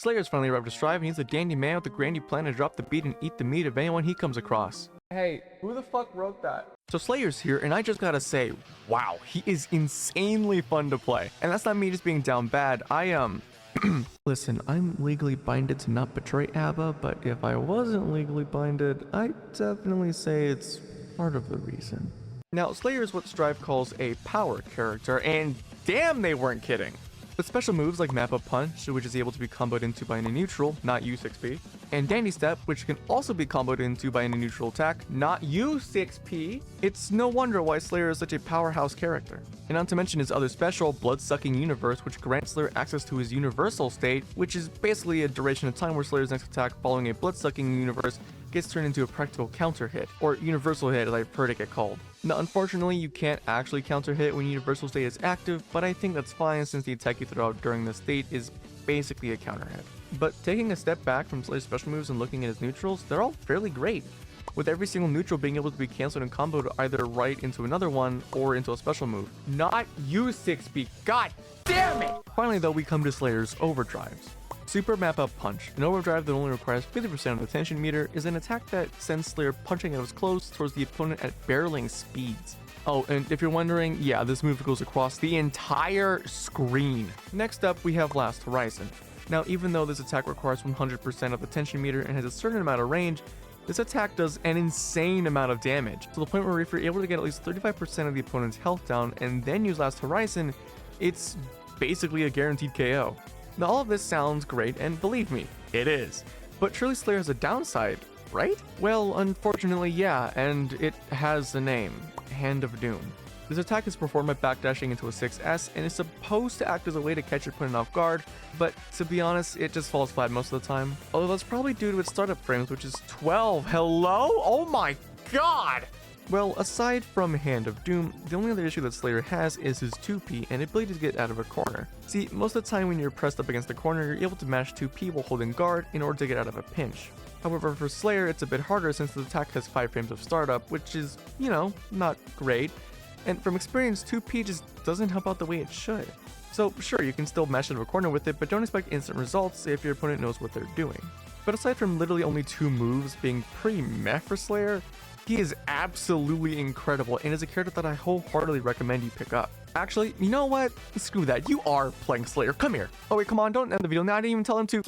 Slayer's finally arrived to strive, and he's a dandy man with a grandy plan to drop the beat and eat the meat of anyone he comes across. Hey, who the fuck wrote that? So Slayer's here, and I just gotta say, wow, he is insanely fun to play. And that's not me just being down bad. Listen, I'm legally binded to not betray ABBA, but if I wasn't legally binded, I'd definitely say it's part of the reason. Now, Slayer is what Strive calls a power character, and damn, they weren't kidding. With special moves like Map Up Punch, which is able to be comboed into by any neutral, not U6P, and Dandy Step, which can also be comboed into by any neutral attack, not U6P, it's no wonder why Slayer is such a powerhouse character. And not to mention his other special, Blood-Sucking Universe, which grants Slayer access to his Universal state, which is basically a duration of time where Slayer's next attack following a Blood-Sucking Universe gets turned into a practical counter hit, or Universal hit as I've heard it get called. Now, unfortunately, you can't actually counter hit when Universal state is active, but I think that's fine since the attack you throw out during this state is basically a counter hit. But taking a step back from Slayer's special moves and looking at his neutrals, they're all fairly great, with every single neutral being able to be cancelled and comboed either right into another one or into a special move. Not U6P, god damn it! Finally though, we come to Slayer's overdrives. Super Map Up Punch, an overdrive that only requires 50% of the tension meter, is an attack that sends Slayer punching out of his close towards the opponent at barreling speeds. Oh, and if you're wondering, yeah, this move goes across the entire screen. Next up, we have Last Horizon. Now, even though this attack requires 100% of the tension meter and has a certain amount of range, this attack does an insane amount of damage, to the point where if you're able to get at least 35% of the opponent's health down and then use Last Horizon, it's basically a guaranteed KO. Now all of this sounds great, and believe me, it is. But surely Slayer has a downside, right? Well, unfortunately, yeah, and it has a name, Hand of Doom. This attack is performed by backdashing into a 6S and is supposed to act as a way to catch your opponent off guard, but to be honest, it just falls flat most of the time. Although that's probably due to its startup frames, which is 12. Hello? Oh my god! Well, aside from Hand of Doom, the only other issue that Slayer has is his 2P and ability to get out of a corner. See, most of the time when you're pressed up against the corner, you're able to mash 2P while holding guard in order to get out of a pinch. However, for Slayer, it's a bit harder since the attack has 5 frames of startup, which is, you know, not great. And from experience, 2P just doesn't help out the way it should. So sure, you can still mash out of a corner with it, but don't expect instant results if your opponent knows what they're doing. But aside from literally only 2 moves being pretty meh for Slayer, he is absolutely incredible and is a character that I wholeheartedly recommend you pick up. Actually, you know what? Screw that. You are playing Slayer. Come here. Oh wait, come on. Don't end the video now. I didn't even tell him to.